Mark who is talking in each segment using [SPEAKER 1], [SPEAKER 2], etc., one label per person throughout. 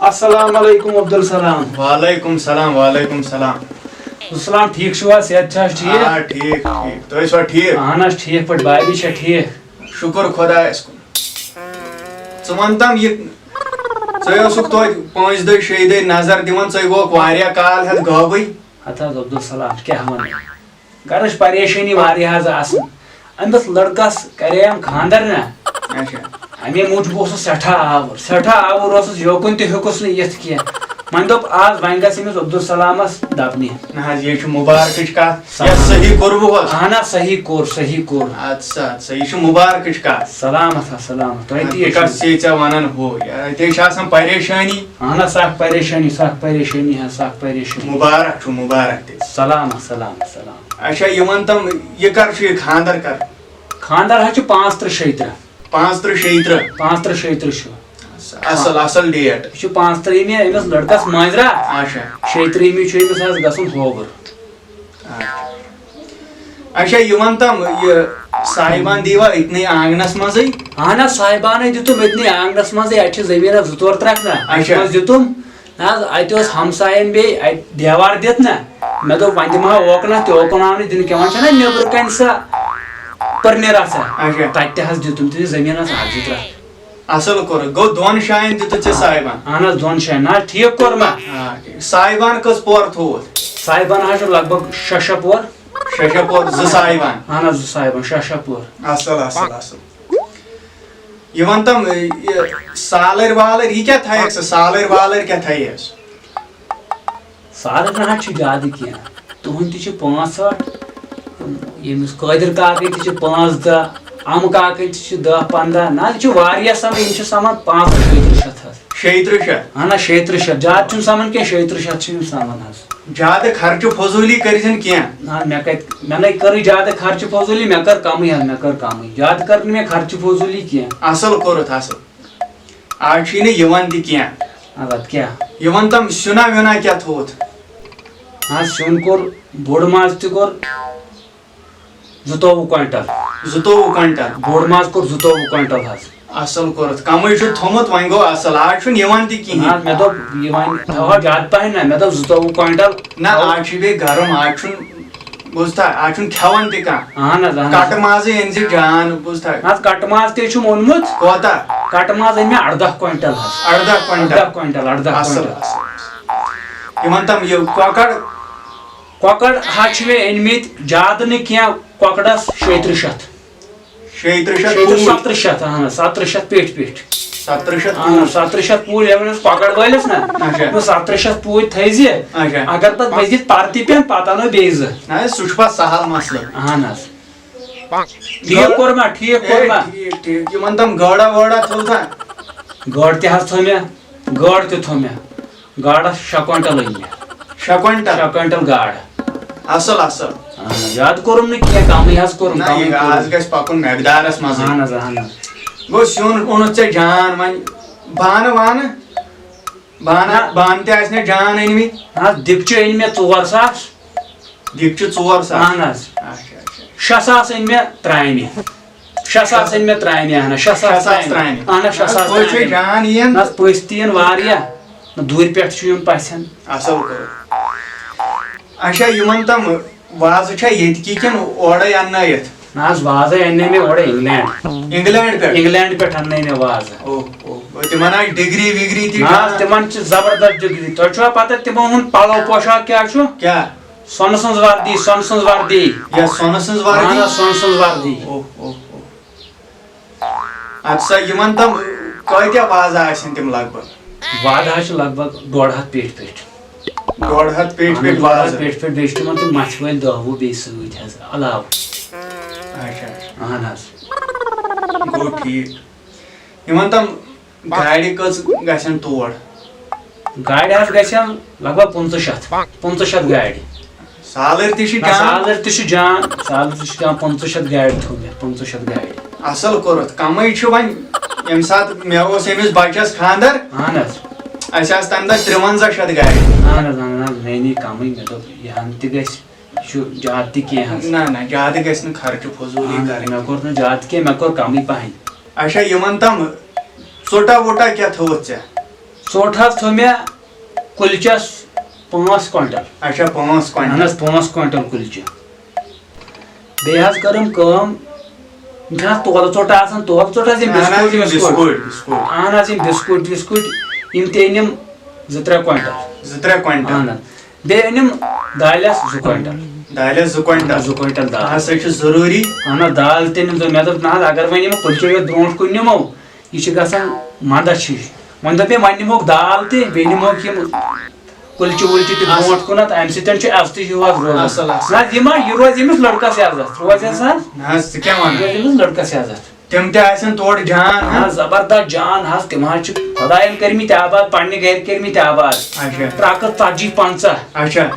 [SPEAKER 1] अस्सलाम वालेकुम अब्दुल सलाम।
[SPEAKER 2] वालेकुम सलाम वालेकुम सलाम।
[SPEAKER 1] सलाम ठीक छुआ सेहत छा ठीक?
[SPEAKER 2] हाँ ठीक ठीक तो इस बार ठीक
[SPEAKER 1] अहन ठीक पट बाय भी छा ठीक।
[SPEAKER 2] शुक्र खुदायस कुन च वनतम ये च तो 5 दह 6 दह नजर दिवन च गो वारिया काल हेत गबई
[SPEAKER 1] हत अब्दुल सलाम क्या वन गरज परेशानी वारिया हज आसन अमिस लड़कस करेम खानदर ना
[SPEAKER 2] अच्छा
[SPEAKER 1] अमे मूजूब सठा आवर योकुन तुस ये मन दोप आज वन गमिस अब्दुल सलामस दपने
[SPEAKER 2] ना ये मुबारक कत या सही कोरबो
[SPEAKER 1] अहन सही कोर
[SPEAKER 2] अच्छा अच्छा ये मुबारक कत
[SPEAKER 1] सलामत सलामत
[SPEAKER 2] तुम कस चे वनान हो ते परेशानी
[SPEAKER 1] अहन सख परेशानी
[SPEAKER 2] मुबारक ते
[SPEAKER 1] सलामत सलामत सलाम।
[SPEAKER 2] अच्छा ये वन तम ये कर खानदर कर
[SPEAKER 1] खानदार है 5-3
[SPEAKER 2] 5-3 असल असल डेट
[SPEAKER 1] 5-3 अमिस लड़कस माजरा
[SPEAKER 2] अच्छा
[SPEAKER 1] 6 गसन होबर।
[SPEAKER 2] अच्छा ये वन तम ये साहिबान दीवा इतने आंगनस मज
[SPEAKER 1] अहन साहिबान दितुम इतने आंगनस मज अत जमीन 2-3
[SPEAKER 2] अच्छा
[SPEAKER 1] दितुम अत हमसायन बे देवार दित ना मे दो वन दिमा ओकना तो ओकनाव दिन क्या वन नबर कन सा परनेरा सा तत दितुम जमीन 2-3
[SPEAKER 2] असल कोर गो दोन शायन दित चे साहिबान
[SPEAKER 1] अहन 2 शायन ना ठीक कोर मा
[SPEAKER 2] साहिबान कस पोर थोत
[SPEAKER 1] साहिबान लगभग 6 पोर
[SPEAKER 2] 2 साहिबान
[SPEAKER 1] अहन 2 साहिबान 6 पोर
[SPEAKER 2] असल असल असल ये वन तम सालर वालर ये क्या था सालर वालर क्या था
[SPEAKER 1] साल ना ज्यादा क्या तुहन ति 65 यमिस कादिर काकन ति 5-10 अम काकन ति 10-15 ना वारिया सम इन सामान 5-6 अहन 6 ज्यादा चुन सामान क्या 6 सामान
[SPEAKER 2] ज्यादा खर्च फजूली कर क्या
[SPEAKER 1] ना मे कर ज्यादा खर्च फजूली मे कर कम ज्यादा कर मे खर्च फजूली क्या
[SPEAKER 2] असल कोरत असल आज यवन क्या
[SPEAKER 1] क्या
[SPEAKER 2] यवन तम सुना वुना क्या थोत
[SPEAKER 1] हाँ सुन कोर बोड़ माज तोर 22 क्विंटल बोड़ माज कोर 22 क्विंटल
[SPEAKER 2] असल कोरत कम थोमुत वन गो असल आज यवन कहीं
[SPEAKER 1] मे दो थवा ज्यादा पहन ना मे दो 22 क्विंटल
[SPEAKER 2] ना आज बे गरम आज बुझता आज खेवन तहन कट माज अन जान बुझता
[SPEAKER 1] कट माज तुम ओनमुत
[SPEAKER 2] कोता
[SPEAKER 1] कट माज अन मे 18 क्विंटल
[SPEAKER 2] 18 क्विंटल यमन तम ये
[SPEAKER 1] कॉकड़ हाच में अनमित ज्यादा न क्या कॉकड़स 700 पेट 700 पूल कॉकड़ वालिस ना 700 पूल थी अगर पे मजिद परती पे पता नो बेज
[SPEAKER 2] सह सहल मसल
[SPEAKER 1] अहन ठीक कोरमा
[SPEAKER 2] यमन तम गाड़ा वाड़ा थो
[SPEAKER 1] गाड़ थो मे गाड़ थो मे गाड़ 6 क्विंटल अन मे
[SPEAKER 2] 6 क्विंटल
[SPEAKER 1] गाड़
[SPEAKER 2] असल असल
[SPEAKER 1] याद कोरम न क्या कम कोरम
[SPEAKER 2] आज गस पकुन मकदारस मज
[SPEAKER 1] अहन
[SPEAKER 2] गो सुन ओन चे जान वन बान ते जान अनमि
[SPEAKER 1] दिक्च अन मे 4,000
[SPEAKER 2] दिक्च 4,000
[SPEAKER 1] अहन 6,000 अन मे त्राने 6,000 अन मे त्राने अहन 6,000 त्राने अहन 6,000
[SPEAKER 2] जान यन
[SPEAKER 1] ना पस्तीन वारिया दूर पे यून पसन
[SPEAKER 2] असल अच्छा यमन तम वाज ये किन ओड़े अन्न
[SPEAKER 1] ना वाज अन्न मे ओड़े इंग्लैंड पे अन्न मे वाज
[SPEAKER 2] तिमन डिग्री विग्री
[SPEAKER 1] तिमन जबरदस्त डिग्री तुम पता तिमो हुन पलो पोशाक क्या सोन सज वर्दी
[SPEAKER 2] या सोन सज
[SPEAKER 1] वर्दी
[SPEAKER 2] अच्छा यमन तम कत्या वाज आसन तिम लगभग
[SPEAKER 1] वाद लगभग 1.5 पेट
[SPEAKER 2] 1.5 पेट वाज
[SPEAKER 1] पेट बेच तिमन तुम मछ वाल 10 बे अलाव अहन
[SPEAKER 2] गो ठीक यमन तम गाड़ी कस गसन तोड़
[SPEAKER 1] गाड़ी गसन लगभग 500 गाड़ी
[SPEAKER 2] सालर
[SPEAKER 1] जान 500 गाड़ी थो मे 500 गाड़ी
[SPEAKER 2] असल कोरत कम वन यम सात मे अमिस बचस खानदर
[SPEAKER 1] अहन
[SPEAKER 2] तम दह 53 गाड़ी
[SPEAKER 1] नहीं कम मे दो यहन ज्यादा कह
[SPEAKER 2] ना ज्यादा गस खर्च फजूली कर
[SPEAKER 1] मे कोर ज्यादा कह मे कोर कम पहन
[SPEAKER 2] अच्छा यमन तम चोटा वोटा क्या थोत
[SPEAKER 1] ژوٚٹ حظ تھوٚو مےٚ کُلچس 5 کوینٹل
[SPEAKER 2] اچھا 5
[SPEAKER 1] اہن
[SPEAKER 2] کوینٹل
[SPEAKER 1] حظ 5 کوینٹل کُلچہِ بیٚیہِ حظ کٔرٕم کٲم یِم چھِ حظ تولہٕ ژوٚٹ آسان تولہٕ ژوٚٹ حظ یِم بِسکوٗٹ
[SPEAKER 2] بِسکوٗٹ
[SPEAKER 1] اہن حظ یِم بِسکوٗٹ یِم تہِ أنِم 2-3 کوینٹل
[SPEAKER 2] 2-3 کوینٹل
[SPEAKER 1] اہن حظ بیٚیہِ أنِم دالٮ۪س 2 کوینٹل
[SPEAKER 2] دالٮ۪س 2 کوینٹل
[SPEAKER 1] 2 کوینٹل دال
[SPEAKER 2] ہسا چھُ ضروٗری
[SPEAKER 1] اہن حظ دال تہِ أنِم مےٚ دوٚپ نہ حظ اگر وۄنۍ یِم کُلچہِ یوت برونٛٹھ کُن نِمو یہِ چھِ گژھان منٛدچھ ہِش وۄنۍ دوٚپ مےٚ وۄنۍ نِموکھ دال تہِ بیٚیہِ نِموکھ یِم کُلچہِ وُلچہِ تہِ برونٛٹھ کُنتھ اَمہِ سۭتۍ چھُ عزتہٕ ہیوٗ حظ روزان نہ حظ یہِ روزِ أمِس لٔڑکَس عزت روزِ حظ
[SPEAKER 2] نہ حظ ژٕ کیٛاہ وَنان
[SPEAKER 1] روزِ أمِس لٔڑکَس عزت
[SPEAKER 2] تِم تہِ آسن تورٕ جان
[SPEAKER 1] حظ زبردست جان حظ تِم حظ چھِ خۄدایَن کٔرمٕتۍ آباد پننہِ گرِ کٔرمٕتۍ آباد
[SPEAKER 2] اچھا
[SPEAKER 1] 350
[SPEAKER 2] اچھا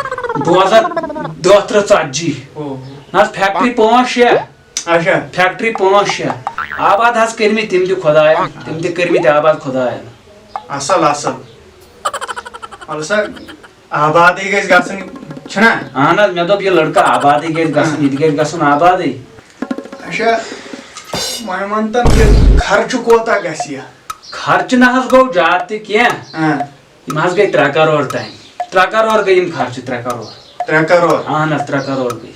[SPEAKER 1] 2040 نہ حظ فیکٹری 5-6
[SPEAKER 2] اچھا
[SPEAKER 1] فیکٹری 5-6 آباد حظ کٔرمٕتۍ تِم تہِ خۄدایَن تِم تہِ کٔرمٕتۍ آباد خۄدایَن
[SPEAKER 2] اصل سا آبادٕے گژھِ گژھٕنۍ چھُنا
[SPEAKER 1] اہن حظ مےٚ دوٚپ یہِ لٔڑکہٕ آبادٕے گژھِ گژھُن یہِ تہِ گژھِ گژھُن آبادٕے
[SPEAKER 2] اچھا وۄنۍ وَن تَم یہِ خرچہٕ کوتاہ گژھِ یہِ
[SPEAKER 1] خرچہٕ نہ حظ گوٚو زیادٕ تہِ کینٛہہ یِم حظ گٔے 3 کَرور تانۍ 3 کَرور گٔے یِم خرچہٕ 3 کَرور
[SPEAKER 2] 3 کَرور
[SPEAKER 1] اہن حظ 3 کَرور گٔے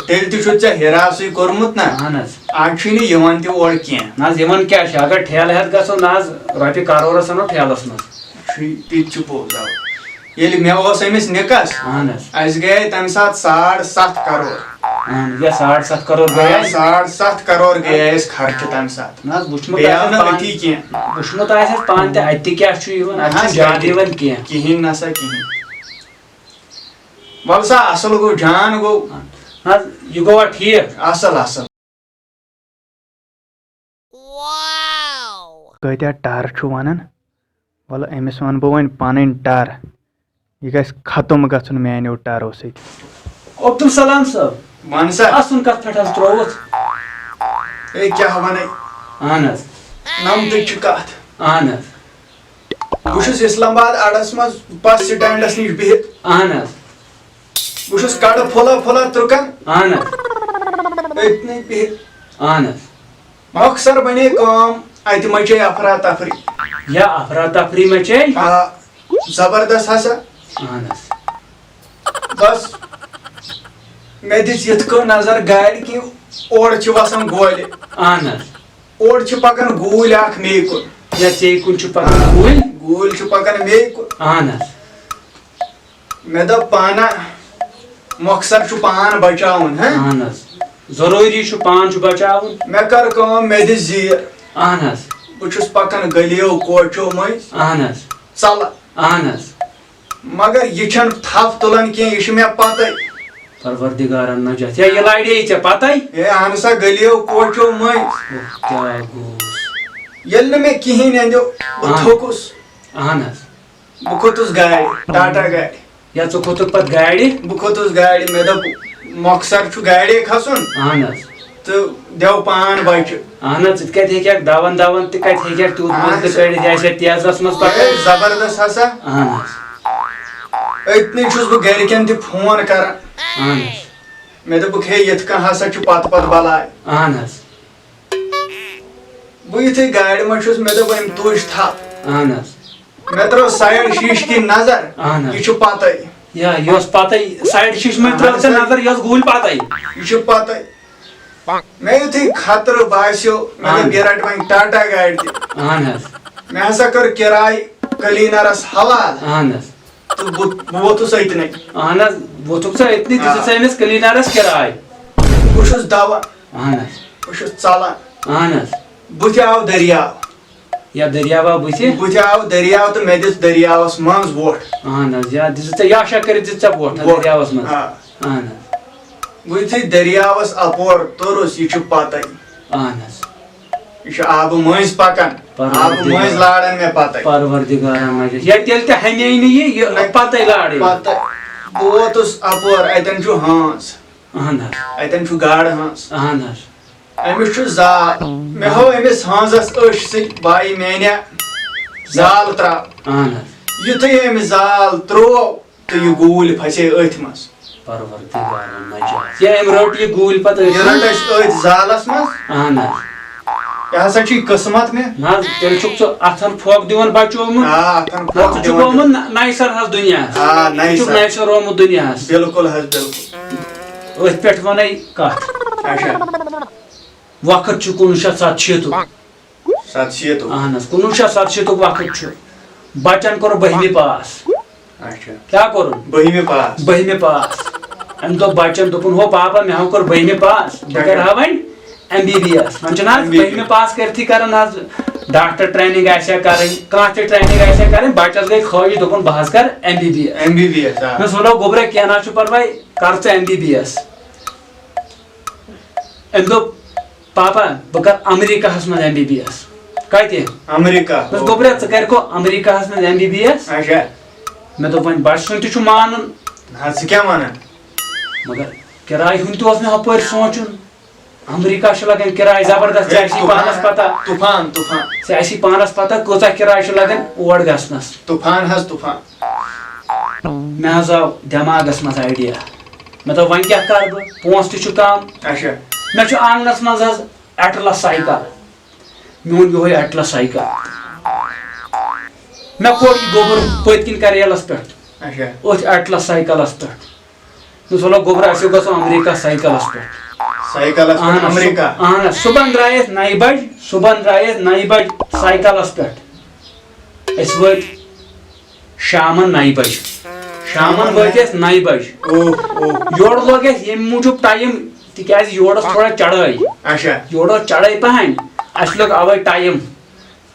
[SPEAKER 2] تیٚلہِ تہِ چھُتھ ژےٚ ہِراسٕے کوٚرمُت نا
[SPEAKER 1] اہن حظ
[SPEAKER 2] آز چھُے نہٕ یِوان تہِ اورٕ کینٛہہ
[SPEAKER 1] نہ حظ یِمن کیٛاہ چھُ اگر ٹھیلہٕ ہٮ۪تھ گژھو نہ حظ رۄپیہِ کَرورَس اَنو ٹھیلَس منٛز
[SPEAKER 2] تہِ تہِ چھُ پوٚز اَوٕ ییٚلہِ مےٚ اوس أمِس نِکَس
[SPEAKER 1] اہن حظ
[SPEAKER 2] اَسہِ گٔیے تَمہِ ساتہٕ 7.5 کَرور
[SPEAKER 1] یا 7.5 کَرور گٔے
[SPEAKER 2] 7.5 کَرور گٔیے اَسہِ خرچہٕ تَمہِ ساتہٕ
[SPEAKER 1] نہ حظ
[SPEAKER 2] بیٚیہِ آو نہٕ أتی کینٛہہ
[SPEAKER 1] وٕچھمُت آسہِ اَسہِ پانہٕ تہِ اَتہِ تہِ کیٛاہ چھُ یِوان اَتہِ چھُنہٕ زیادٕ یِوان کینٛہہ
[SPEAKER 2] کِہیٖنۍ نسا کِہیٖنۍ وَلہٕ سا اَصٕل گوٚو جان گوٚو
[SPEAKER 1] نہ حظ یہِ گوٚوا ٹھیٖک
[SPEAKER 2] اَصٕل کۭتیاہ ٹَر چھُ وَنان وَلہٕ أمِس وَنہٕ بہٕ وۄنۍ پَنٕنۍ ٹَر یہِ گژھِ ختم گژھُن میانیو ٹَرو سۭتۍ
[SPEAKER 1] عبدالسلام صٲب
[SPEAKER 2] وَن سا
[SPEAKER 1] اَسُن کَتھ پٮ۪ٹھ حظ ترٛووُتھ
[SPEAKER 2] ہے کیٛاہ وَنَے
[SPEAKER 1] اہن حظ
[SPEAKER 2] نَمتٕچ چھِ کَتھ
[SPEAKER 1] اہن حظ
[SPEAKER 2] بہٕ چھُس اِسلام آباد اَڈَس منٛز بَس سِٹینٛڈَس نِش بِہِتھ
[SPEAKER 1] اہن حظ
[SPEAKER 2] بہٕ چھُس کَڑٕ پھُلا تُرکان
[SPEAKER 1] اہن حظ
[SPEAKER 2] أتنٕے بِہِتھ
[SPEAKER 1] اہن حظ
[SPEAKER 2] مۄخصر بَنے کٲم اَتہِ مَچے اَفرا تفری
[SPEAKER 1] یا افرا تفری مچے
[SPEAKER 2] آ زبردست ہسا
[SPEAKER 1] اہن حظ
[SPEAKER 2] بس مےٚ دِژ یِتھ کٔنۍ نظر گاڑِ کہِ اورٕ چھِ وَسان گولہِ
[SPEAKER 1] اہن حظ
[SPEAKER 2] اورٕ چھِ پَکان گوٗلۍ اکھ میٚیہِ کُن
[SPEAKER 1] یا ژےٚ کُن چھُ پَکان
[SPEAKER 2] گوٗلۍ چھِ پَکان میٚیہِ کُن
[SPEAKER 1] اہن حظ
[SPEAKER 2] مےٚ دوٚپ پانا مۄخصر چھُ پان بچاوُن
[SPEAKER 1] اہن حظ ضروٗری چھُ پان چھُ بچاوُن
[SPEAKER 2] مےٚ کٔر کٲم مےٚ دِژ زیٖر
[SPEAKER 1] اہن حظ
[SPEAKER 2] بہٕ چھُس پَکان گٔلیو کوچو مٔنٛزۍ
[SPEAKER 1] اہن حظ
[SPEAKER 2] ژَلان
[SPEAKER 1] اہن حظ
[SPEAKER 2] مگر یہِ چھَنہٕ تھپھ تُلان کینٛہہ یہِ چھُ مےٚ پَتَے
[SPEAKER 1] پروردِگارن نجات یا یہِ لارے ژےٚ پَتَے
[SPEAKER 2] ہے اہن سا گٔلیو کوچو مٔنٛزۍ
[SPEAKER 1] کیٛاہ گوٚوُس
[SPEAKER 2] ییٚلہِ نہٕ مےٚ کِہیٖنۍ أنٛدیو بہٕ تھوٚکُس
[SPEAKER 1] اہن حظ
[SPEAKER 2] بہٕ کھوٚتُس گاڑِ ٹاٹا گاڑِ
[SPEAKER 1] یا ژٕ کھوٚتُکھ پَتہٕ گاڑِ
[SPEAKER 2] بہٕ کھوٚتُس گاڑِ مےٚ دوٚپ مۄخصر چھُ گاڑے کھسُن
[SPEAKER 1] اہن حظ
[SPEAKER 2] تہٕ دٮ۪و پان بچہِ
[SPEAKER 1] اہن حظ ژٕ تہِ کَتہِ ہیٚککھ دَوان تہِ کَتہِ ہیٚککھ تیوٗت مَزٕ تہِ کٔڑِتھ یہِ آسہِ ہا تیزَس منٛز پَکان
[SPEAKER 2] زبردست ہسا
[SPEAKER 1] اہن حظ
[SPEAKER 2] أتنٕے چھُس بہٕ گرِکٮ۪ن تہِ فون کران
[SPEAKER 1] اہن حظ
[SPEAKER 2] مےٚ دوٚپُکھ ہے یِتھ کٔنۍ ہسا چھُ پتہٕ بلاے
[SPEAKER 1] اہن حظ
[SPEAKER 2] بہٕ یِتھُے گاڑِ منٛز چھُس مےٚ دوٚپ أمۍ تُج تھپھ
[SPEAKER 1] اہن حظ
[SPEAKER 2] مےٚ ترٲو سایڈ شیٖشہٕ کِنۍ نظر
[SPEAKER 1] اہن حظ
[SPEAKER 2] یہِ چھُ پَتَے
[SPEAKER 1] یا یہِ اوس پَتَے سایڈ شیٖشہٕ منٛز ترٛٲو ژےٚ نظر یہِ ٲس گوٗلۍ پَتَے
[SPEAKER 2] یہِ چھُ پَتَے مےٚ یِتھُے خطرٕ باسیو مےٚ دوٚپ یہِ رَٹہِ وۄنۍ ٹاٹا گاڑِ تہِ
[SPEAKER 1] اہن حظ
[SPEAKER 2] مےٚ ہسا کٔر کِراے کلیٖنرَس حوالہٕ
[SPEAKER 1] اہن حظ
[SPEAKER 2] تہٕ بہٕ ووتُس أتنٕے
[SPEAKER 1] اہن حظ ووٚتھُکھ ژٕ أتنٕے دِژٕتھ ژٕ أمِس کلیٖنرَس کِراے
[SPEAKER 2] بہٕ چھُس دَوان
[SPEAKER 1] اہن حظ
[SPEAKER 2] بہٕ چھُس ژَلان
[SPEAKER 1] اہن حظ
[SPEAKER 2] بٕتھِ آو دٔریاو
[SPEAKER 1] یا دٔریاوا بٕتھِ
[SPEAKER 2] بٕتھِ آو دٔریاو تہٕ مےٚ دِژ دٔریاوَس منٛز ووٚٹھ
[SPEAKER 1] اہن حظ یا دِژٕتھ ژےٚ یا شا کٔرِتھ دِژ ژےٚ ووٚٹھ دٔریاوَس منٛز
[SPEAKER 2] آ
[SPEAKER 1] اہن حظ
[SPEAKER 2] بہٕ یِتھُے دٔریاوَس اَپور توٚرُس یہِ چھُ پَتَے
[SPEAKER 1] اہن حظ
[SPEAKER 2] یہِ چھُ آبہٕ مٔنٛزۍ پَکان آبہٕ مٔنٛزۍ لاران مےٚ پَتَے
[SPEAKER 1] پروردِگارن نجات یا تیٚلہِ تہِ ہَنے نہٕ یہِ پَتَے لارے
[SPEAKER 2] پَتَے بہٕ ووتُس اَپور اَتٮ۪ن چھُ ہٲنٛز
[SPEAKER 1] اہن حظ
[SPEAKER 2] اَتٮ۪ن چھُ گاڈٕ ہٲنٛز
[SPEAKER 1] اہن حظ
[SPEAKER 2] أمِس چھُ زال مےٚ ہوو أمِس ہٲنٛزَس أچھ سۭتۍ بایی میٛانہِ زال ترٛاو
[SPEAKER 1] اہن حظ
[SPEAKER 2] یِتھُے أمِس زال ترٛوو تہٕ یہِ گوٗلۍ پھسے أتھۍ منٛز
[SPEAKER 1] پروردِگارن نجات یا أمۍ رٔٹ یہِ گوٗلۍ پَتہٕ
[SPEAKER 2] یہِ رٔٹ اَسہِ أتھۍ زالَس منٛز
[SPEAKER 1] اہن حظ
[SPEAKER 2] यह हसा छी किस्मत में
[SPEAKER 1] ना तेल छुक च अथन फोक दिवन बचोमुत
[SPEAKER 2] अथन
[SPEAKER 1] ना छु गोमुत नाइसर हस दुनिया
[SPEAKER 2] नाइसर
[SPEAKER 1] नाइसर रोमुत दुनिया हस
[SPEAKER 2] बिल्कुल हस बिल्कुल
[SPEAKER 1] ओथ पेट वनै कथ
[SPEAKER 2] अच्छा
[SPEAKER 1] वक्त छु 1970
[SPEAKER 2] 700
[SPEAKER 1] अहनस 1970 वक्त छु बचन करो 12वीं पास
[SPEAKER 2] अच्छा
[SPEAKER 1] क्या करूं
[SPEAKER 2] 12वीं पास
[SPEAKER 1] 12वीं पास अम तो बचन दोपन हो पापा मैं कर 12वीं पास बकर हवन MBBS मन छना 12वीं पास करथी करन आज डॉक्टर ट्रेनिंग आसे करन कांचे ट्रेनिंग आसे करन बचस गई खोई दोपन बहस कर MBBS मैं सोलो गोबरे क्या ना छु पर भाई कर छ MBBS एम दो पापा बकर अमेरिका हस में MBBS कते
[SPEAKER 2] अमेरिका
[SPEAKER 1] बस गोबरे च कर को अमेरिका हस में MBBS
[SPEAKER 2] अच्छा
[SPEAKER 1] मैं तो वन बच सुन छु मानन
[SPEAKER 2] हां से क्या मानन
[SPEAKER 1] मगर किराय हुन तो उसने हपर सोचुन अमेरिका छ लगन किराय जबरदस्त ऐसी पानस पता
[SPEAKER 2] तूफान
[SPEAKER 1] से ऐसी पानस पता कोचा किराय छ लगन ओड गसनस
[SPEAKER 2] तूफान हस तूफान
[SPEAKER 1] मैं हजाव दिमागस मज आइडिया मैं तो वन क्या कर ब पोंस छु काम
[SPEAKER 2] अच्छा
[SPEAKER 1] मैं छु आंगनस मज हज एटलस साइकिल मोन यो एटलस साइकिल मैं कोड गोबर पतकिन करेलस पे
[SPEAKER 2] अच्छा
[SPEAKER 1] ओथ एटलस साइकिलस पे तो सोलो गोबर आसे गसो अमेरिका साइकिलस पे
[SPEAKER 2] साइकिल अमेरिका
[SPEAKER 1] सुबह द्रायस 9 बज सुबह द्रायस 9 बज साइकिलस पे इस वत शामन 9 बज शामन वतस 9 बज योड़ लोगस ये मूजूब टाइम तिकाज योड़स थोड़ा चढ़ाई
[SPEAKER 2] अच्छा
[SPEAKER 1] योड़ चढ़ाई पहन अस लोग अवे टाइम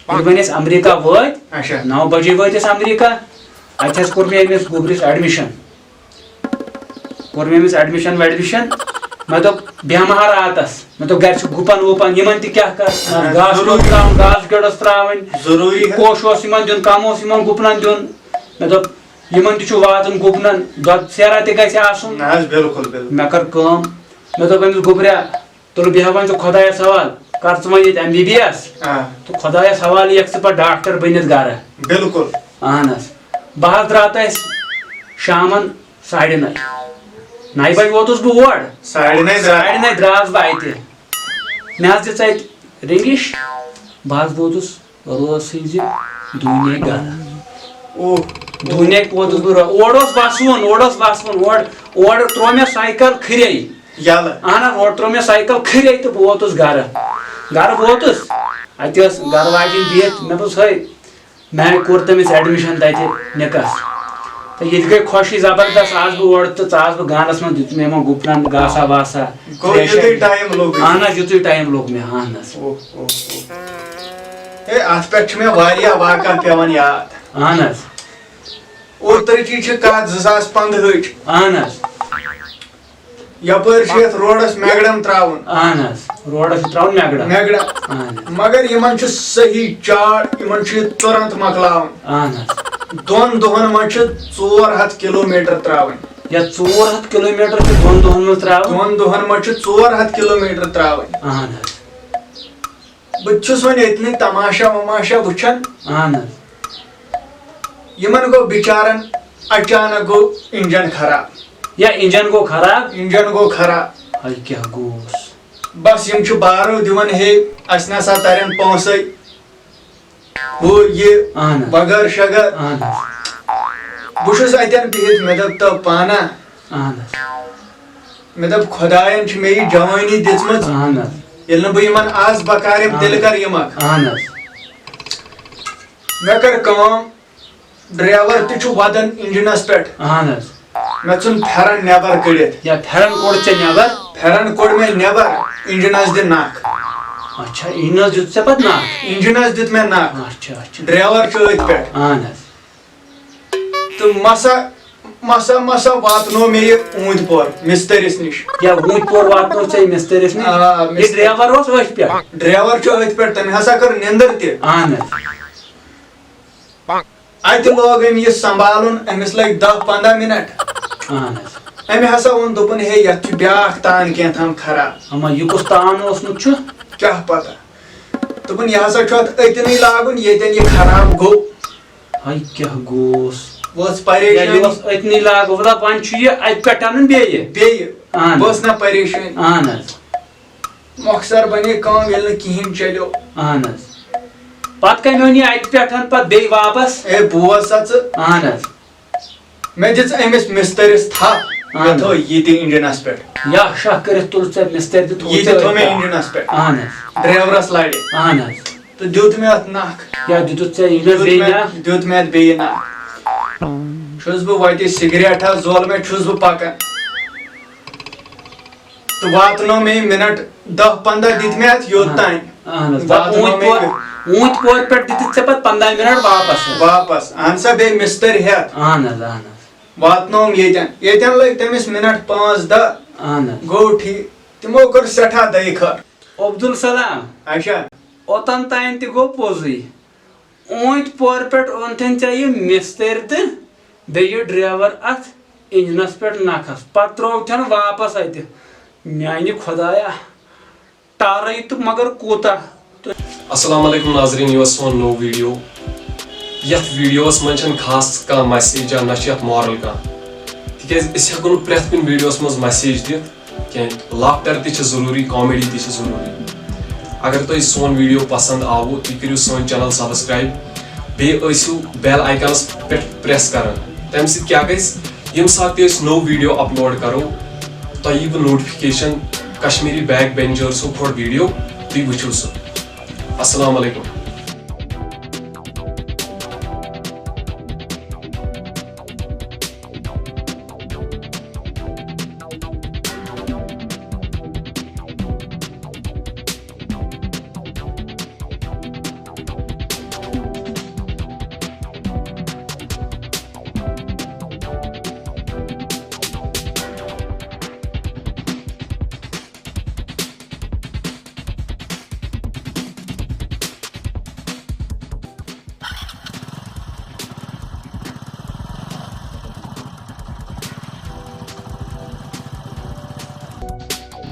[SPEAKER 1] वनस अमेरिका वत
[SPEAKER 2] अच्छा
[SPEAKER 1] 9 बजे वतस अमेरिका अथस कोर मे अमिस गोबरिस एडमिशन कोर मे अमिस एडमिशन मैं तो बेमार रातस मैं तो घर गुपन वुपन यमन ति क्या कर घास त्रावन घास गड़स त्रावन
[SPEAKER 2] जरूरी है
[SPEAKER 1] कोश ओस यमन दिन कम ओस यमन गुपनन दिन मैं तो यमन ति छु वातन गुपनन दद सेरा ते गछ आसुन
[SPEAKER 2] ना बिल्कुल बिल्कुल
[SPEAKER 1] मैं कर काम मैं तो बनिस गोबरिया तो बिहावन तो खुदाया सवाल कर च वनित MBBS तो खुदाया सवाल एक से पर डॉक्टर बनित घर
[SPEAKER 2] बिल्कुल
[SPEAKER 1] अहनस बाहर द्रात शामन 9:30 9 बजे वोतुस बह ओर 9:30 द्रास बह अत मे दिस रिंगिश बह वोतुस रोज दुने घर दुने वोतुस बह ओर बसन ओर त्रो मे साइकिल खरे अहन ओर त्रो मे साइकिल खरे तो बह वोतुस घर वोतुस अत घर वाजिन बिहत मे बस है मैं कोर तमिस एडमिशन तत निकस तो ये गई खुशी जबरदस्त आज बह ओर तो आज बह गानस मन दित मे गुपन गासा वासा
[SPEAKER 2] टाइम लोग
[SPEAKER 1] युत टाइम लोग मे अहनस
[SPEAKER 2] ए अत पे मे वारिया वाका पेवन याद
[SPEAKER 1] अहनस
[SPEAKER 2] और तरची छ कत 2015
[SPEAKER 1] अहनस
[SPEAKER 2] यपर रोडस मैगडम त्रावन
[SPEAKER 1] अहनस रोडस त्रावन
[SPEAKER 2] मैगडम मगर यमन छ सही चाट यमन छ तुरंत मकलावन
[SPEAKER 1] अहनस
[SPEAKER 2] दोन दोहन मन 400 किलोमीटर त्रावन
[SPEAKER 1] या 400 किलोमीटर के दोन दोहन में त्रावन
[SPEAKER 2] दोन दोहन मन 400 किलोमीटर त्रावन
[SPEAKER 1] अहनस
[SPEAKER 2] बच्चुस वन इतनी तमाशा वमाशा वुचन
[SPEAKER 1] अहनस
[SPEAKER 2] यमन गो बिचारन अचानक गो इंजन खराब
[SPEAKER 1] या इंजन गो खराब हाय क्या गोस
[SPEAKER 2] बस यम छु बारो दिवन हे असना सा तरन पहुंचे वो ये बगर शगर बुशस अतन बिहित मे दप तो पाना मे दप खुदायन छ मेरी जवानी दिसमत यल न बयमन आज बकारिम दिल कर यमक मे कर काम ड्राइवर ति छु वदन इंजनस पेट मे चुन फेरन नेबर कड़ित
[SPEAKER 1] या फेरन कोड चे नेबर
[SPEAKER 2] फेरन कोड में नेबर इंजनस दि नाक
[SPEAKER 1] अच्छा इंजनस दित से पत नाक
[SPEAKER 2] इंजनस दित में नाक
[SPEAKER 1] अच्छा
[SPEAKER 2] ड्राइवर छु इत पेट तो मसा वातनो मे ऊंदपोर मिस्त्रिस निश
[SPEAKER 1] या ऊंदपोर वातनो चे मिस्त्रिस निश ये ड्राइवर ओस वच पे
[SPEAKER 2] ड्राइवर छु इत पेट तन हसा कर निंदर ते अत लोग ये संभालुन अमिस लग 10-15 मिनट अमे हसा वोन दोपन हे यत ब्याख तान के थम खराब
[SPEAKER 1] अमा ये कुछ तान ओसनुक छु
[SPEAKER 2] क्या पता दोपन ये हसा छु अतनी लागुन येतन ये खराब गो
[SPEAKER 1] हाय क्या गोस
[SPEAKER 2] बस परेशान
[SPEAKER 1] ये अतनी लागो वदा पान छु ये अत पेटन बे
[SPEAKER 2] बस ना परेशान मॉक्सर बने काम येल किहिन चलो
[SPEAKER 1] अहन पत कम अत पे बे वापस
[SPEAKER 2] ए बोस सा
[SPEAKER 1] अहन
[SPEAKER 2] मे दिस अमिस मिस्तरिस था ये थो ये इंजनस पे
[SPEAKER 1] या शक कर तुल से मिस्टर
[SPEAKER 2] ये थो मे इंजनस पे
[SPEAKER 1] अहन
[SPEAKER 2] ड्राइवरस लाड़े
[SPEAKER 1] अहन
[SPEAKER 2] तो दित मे अत नाक
[SPEAKER 1] या दित से
[SPEAKER 2] दित मे अत बे नाक छुस बह वत सिगरेट जोल में छुस बह पकान तो वातनो मे मिनट 10-15 दित मे अत योत तान
[SPEAKER 1] ऊंट पोर पे दित से 15 मिनट
[SPEAKER 2] वापस अहन सा बे मिस्तर है
[SPEAKER 1] अहन अहन
[SPEAKER 2] वातनोम येतन लग तमिस मिनट 5-10
[SPEAKER 1] अहन
[SPEAKER 2] गो ठीक तिमो कर सठा दई खर
[SPEAKER 1] अब्दुल सलाम
[SPEAKER 2] अच्छा
[SPEAKER 1] ओतन तान त गो पोजी ऊंट पोर पे ओन ये मिस्तर तो बे ड्राइवर अत इंजनस पे नखस पत त्रोन वापस अत मान खुदाया टार तो मगर कूता
[SPEAKER 3] अस्सलाम वालेकुम नाज़रीन यह सोन नो वीडियो यथ वीडियोस मन खास कह मैसेज ना मॉरल कह तिक हेको प्रेथ कुन वीडियोस मज मैसेज दिख लाफ्टर ति जरूरी कॉमेडी ति जरूरी अगर तुम सोन वीडियो पसंद आव तुम करो सोन चैनल सब्सक्राइब बेसू बेल आइकनस पे प्रेस कर तम सत क्या यम सात नो वीडियो अपलोड करो तुम यह नोटिफिकेशन कश्मीरी बैक बेंचर्सो खोड़ वीडियो तुम वो सह अस्सलाम वालेकुम।